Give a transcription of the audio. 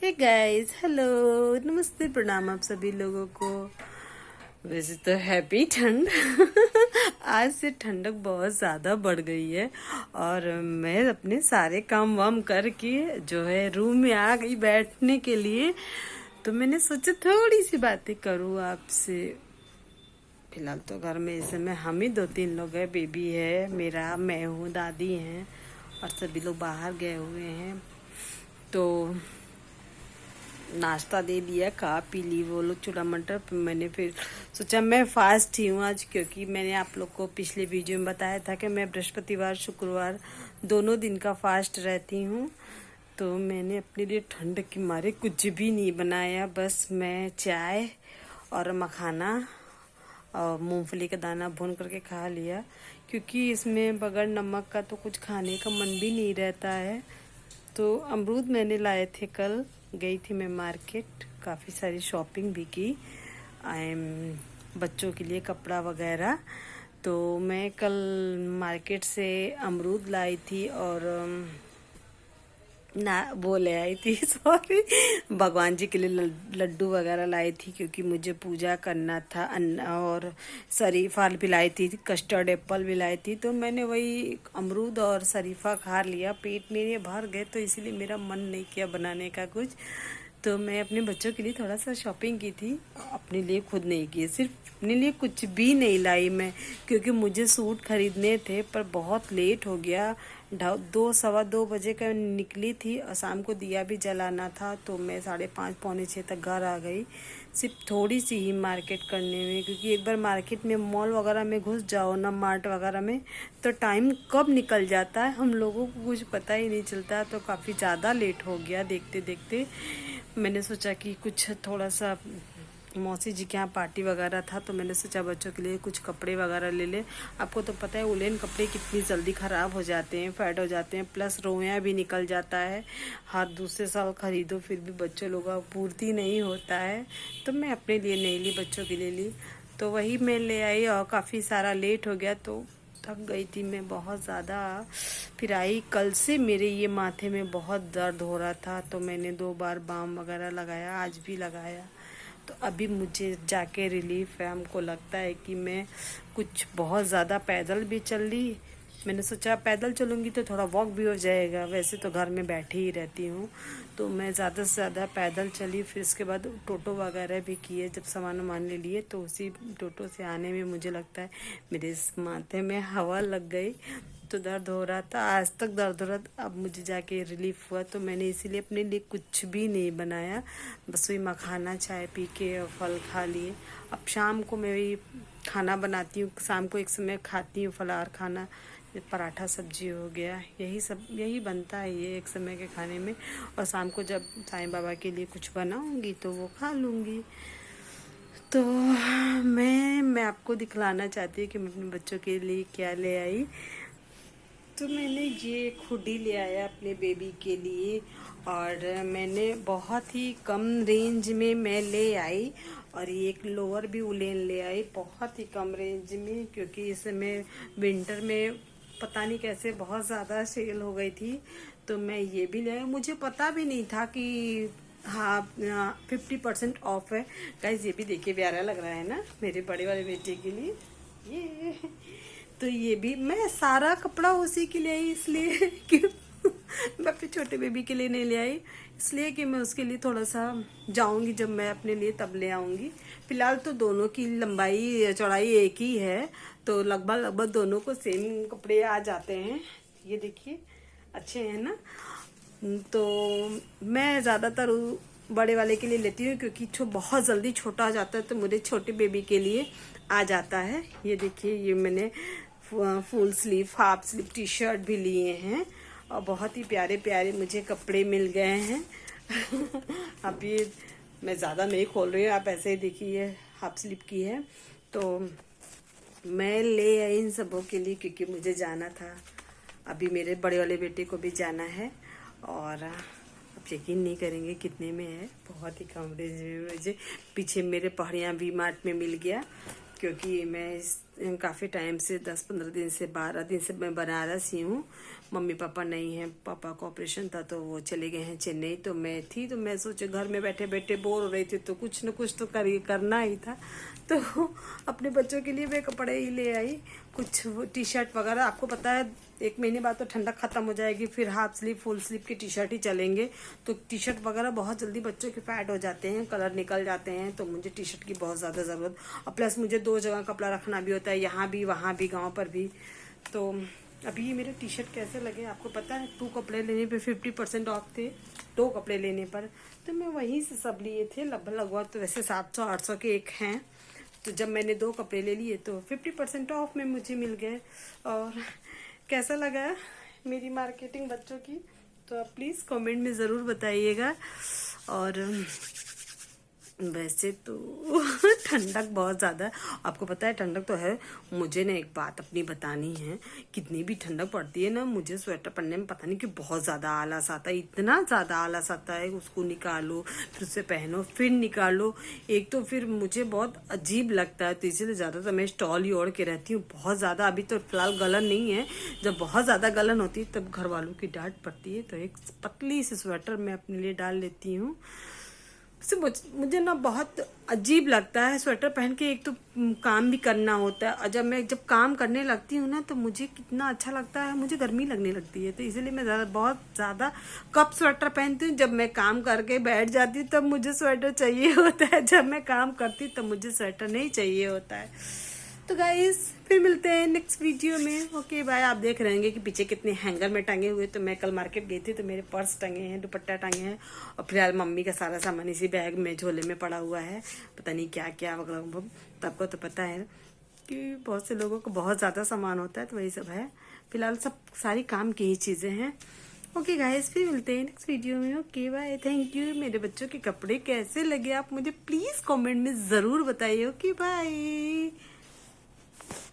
Hey guys, hello, नमस्ते, प्रणाम आप सभी लोगों को। वैसे तो हैप्पी ठंड। आज से ठंडक बहुत ज़्यादा बढ़ गई है और मैं अपने सारे काम वाम करके जो है रूम में आ गई बैठने के लिए। तो मैंने सोचा थोड़ी सी बातें करूँ आपसे। फिलहाल तो घर में इस समय हम ही 2-3 लोग हैं। बेबी है मेरा, मैं हूँ, दादी हैं और सभी लोग बाहर गए हुए हैं। तो नाश्ता दे दिया, खा पी ली वो लोग चूड़ा मटर। मैंने फिर सोचा मैं फास्ट ही हूँ आज, क्योंकि मैंने आप लोग को पिछले वीडियो में बताया था कि मैं बृहस्पतिवार शुक्रवार दोनों दिन का फास्ट रहती हूँ। तो मैंने अपने लिए ठंड के मारे कुछ भी नहीं बनाया, बस मैं चाय और मखाना और मूंगफली का दाना भून करके खा लिया, क्योंकि इसमें बगैर नमक का तो कुछ खाने का मन भी नहीं रहता है। तो अमरूद मैंने लाए थे, कल गई थी मैं मार्केट, काफ़ी सारी शॉपिंग भी की। बच्चों के लिए कपड़ा वगैरह। तो मैं कल मार्केट से अमरूद लाई थी और ना वो ले आई थी सॉरी, भगवान जी के लिए लड्डू वगैरह लाई थी, क्योंकि मुझे पूजा करना था। और शरीफा भी लाई थी, कस्टर्ड एप्पल भी लाई थी। तो मैंने वही अमरूद और शरीफा खा लिया, पेट मेरे भर गए, तो इसलिए मेरा मन नहीं किया बनाने का कुछ। तो मैं अपने बच्चों के लिए थोड़ा सा शॉपिंग की थी, अपने लिए खुद नहीं की। सिर्फ अपने लिए कुछ भी नहीं लाई मैं, क्योंकि मुझे सूट खरीदने थे, पर बहुत लेट हो गया। 2 सवा 2 बजे का निकली थी और शाम को दिया भी जलाना था। तो मैं 5:30 पौने 6 तक घर आ गई, सिर्फ थोड़ी सी ही मार्केट करने में। क्योंकि एक बार मार्केट में मॉल वगैरह में घुस जाओ ना, मार्ट वगैरह में, तो टाइम कब निकल जाता है हम लोगों को कुछ पता ही नहीं चलता। तो काफ़ी ज़्यादा लेट हो गया देखते देखते। मैंने सोचा कि कुछ थोड़ा सा मौसी जी के यहाँ पार्टी वगैरह था, तो मैंने सोचा बच्चों के लिए कुछ कपड़े वगैरह ले ले। आपको तो पता है उलेन कपड़े कितनी जल्दी ख़राब हो जाते हैं, फैड हो जाते हैं, प्लस रोया भी निकल जाता है। हर दूसरे साल ख़रीदो फिर भी बच्चों लोगों का पूर्ति नहीं होता है। तो मैं अपने लिए नहीं ली, बच्चों के लिए ली। तो वही मैं ले आई और काफ़ी सारा लेट हो गया, तो थक गई थी मैं बहुत ज़्यादा। फिर आई, कल से मेरे ये माथे में बहुत दर्द हो रहा था, तो मैंने 2 बार बाम वगैरह लगाया, आज भी लगाया। तो अभी मुझे जाके रिलीफ है। हमको लगता है कि मैं कुछ बहुत ज़्यादा पैदल भी चल ली। मैंने सोचा पैदल चलूँगी तो थोड़ा वॉक भी हो जाएगा, वैसे तो घर में बैठी ही रहती हूँ। तो मैं ज़्यादा से ज़्यादा पैदल चली। फिर इसके बाद टोटो वगैरह भी किए, जब सामान वामान ले लिए तो उसी टोटो से आने में मुझे लगता है मेरे इस माथे में हवा लग गई, तो दर्द हो रहा था, आज तक दर्द हो रहा था। अब मुझे जाके रिलीफ हुआ, तो मैंने इसीलिए अपने लिए कुछ भी नहीं बनाया, बस वही मखाना चाय पी के और फल खा लिए। अब शाम को मैं वही खाना बनाती हूँ, शाम को एक समय खाती हूँ फलाहार खाना, पराठा सब्जी हो गया, यही सब यही बनता है ये एक समय के खाने में। और शाम को जब साईं बाबा के लिए कुछ बनाऊँगी तो वो खा लूँगी। तो मैं आपको दिखलाना चाहती हूँ कि मैं अपने बच्चों के लिए क्या ले आई। तो मैंने ये हुडी ले आया अपने बेबी के लिए, और मैंने बहुत ही कम रेंज में मैं ले आई। और ये एक लोअर भी उलेन ले आई बहुत ही कम रेंज में, क्योंकि इसमें विंटर में पता नहीं कैसे बहुत ज़्यादा सेल हो गई थी। तो मैं ये भी ले आई, मुझे पता भी नहीं था कि हाँ 50% ऑफ है। गाइस ये भी देखिए प्यारा लग रहा है ना, मेरे बड़े वाले बेटे के लिए ये। तो ये भी मैं सारा कपड़ा उसी के लिए आई, इसलिए कि मैं अपने छोटे बेबी के लिए नहीं ले आई, इसलिए कि मैं उसके लिए थोड़ा सा जाऊंगी, जब मैं अपने लिए तब ले आऊंगी। फिलहाल तो दोनों की लंबाई चौड़ाई एक ही है, तो लगभग दोनों को सेम कपड़े आ जाते हैं। ये देखिए अच्छे हैं ना। तो मैं ज़्यादातर बड़े वाले के लिए लेती हूँ, क्योंकि बहुत जल्दी छोटा हो जाता है, तो मुझे छोटे बेबी के लिए आ जाता है। ये देखिए, ये मैंने full sleeve half sleeve T shirt भी लिए हैं, और बहुत ही प्यारे प्यारे मुझे कपड़े मिल गए हैं। अब ये मैं ज़्यादा नहीं खोल रही हूँ, आप ऐसे ही देखिए, हाफ स्लीव की है। तो मैं ले आई इन सबों के लिए, क्योंकि मुझे जाना था, अभी मेरे बड़े वाले बेटे को भी जाना है। और आप यकीन नहीं करेंगे कितने में है, बहुत ही कम रेंज में मुझे पीछे मेरे पहाड़ियाँ वी मार्ट में मिल गया। क्योंकि मैं काफ़ी टाइम से 10-15 दिन से 12 दिन से मैं बनारस ही हूँ। मम्मी पापा नहीं हैं, पापा का ऑपरेशन था तो वो चले गए हैं चेन्नई। तो मैं थी, तो मैं सोचे घर में बैठे बैठे बोर हो रही थी तो कुछ न कुछ तो करना ही था। तो अपने बच्चों के लिए मैं कपड़े ही ले आई, कुछ टी शर्ट वगैरह। आपको पता है 1 महीने बाद तो ठंडक खत्म हो जाएगी, फिर हाफ स्लीव फुल स्लीव की टी शर्ट ही चलेंगे। तो टी शर्ट वगैरह बहुत जल्दी बच्चों के फैड हो जाते हैं, कलर निकल जाते हैं, तो मुझे टी शर्ट की बहुत ज़्यादा ज़रूरत। और प्लस मुझे 2 जगह कपड़ा रखना भी होता है, यहाँ भी वहाँ भी गाँव पर भी। तो अभी ये मेरे टी शर्ट कैसे लगे आपको पता है, 2 कपड़े लेने पे 50% ऑफ थे, 2 कपड़े लेने पर। तो मैं वहीं से सब लिए थे, लगभग तो वैसे 700-800 के एक हैं। तो जब मैंने 2 कपड़े ले लिए तो 50% ऑफ में मुझे मिल गए। और कैसा लगा मेरी मार्केटिंग बच्चों की, तो आप प्लीज़ कमेंट में ज़रूर बताइएगा। और वैसे तो ठंडक बहुत ज़्यादा है, आपको पता है ठंडक तो है। मुझे ना एक बात अपनी बतानी है, कितनी भी ठंडक पड़ती है ना, मुझे स्वेटर पहनने में पता नहीं कि बहुत ज़्यादा आलस आता है, इतना ज़्यादा आलस आता है। उसको निकालो, फिर उसे पहनो, फिर निकालो, एक तो फिर मुझे बहुत अजीब लगता है। तो इसीलिए ज़्यादातर मैं स्टॉल ही ओढ़ के रहती हूँ बहुत ज़्यादा। अभी तो फिलहाल गलन नहीं है, जब बहुत ज़्यादा गलन होती है तब घर वालों की डांट पड़ती है, तो एक पतली सी स्वेटर मैं अपने लिए डाल लेती हूँ। मुझे ना बहुत अजीब लगता है स्वेटर पहन के, एक तो काम भी करना होता है, और जब काम करने लगती हूँ ना तो मुझे कितना अच्छा लगता है, मुझे गर्मी लगने लगती है। तो इसीलिए मैं बहुत ज़्यादा कब स्वेटर पहनती हूँ, जब मैं काम करके बैठ जाती हूँ तब मुझे स्वेटर चाहिए होता है, जब मैं काम करती तब मुझे स्वेटर नहीं चाहिए होता है। तो गाइस फिर मिलते हैं नेक्स्ट वीडियो में। Okay bye. आप देख रहे होंगे कि पीछे कितने हैंगर में टंगे हुए। तो मैं कल मार्केट गई थी तो मेरे पर्स टंगे हैं, दुपट्टा टंगे हैं, और फिलहाल मम्मी का सारा सामान इसी बैग में झोले में पड़ा हुआ है, पता नहीं क्या क्या वगैरह। तो आपको तो पता है कि बहुत से लोगों को बहुत ज़्यादा सामान होता है, तो वही सब है। फिलहाल सब सारी काम की ही चीज़ें हैं। ओके गाइस फिर मिलते हैं नेक्स्ट वीडियो में। Okay bye, thank you. मेरे बच्चों के कपड़े कैसे लगे आप मुझे प्लीज़ कमेंट में ज़रूर बताइए। Okay bye.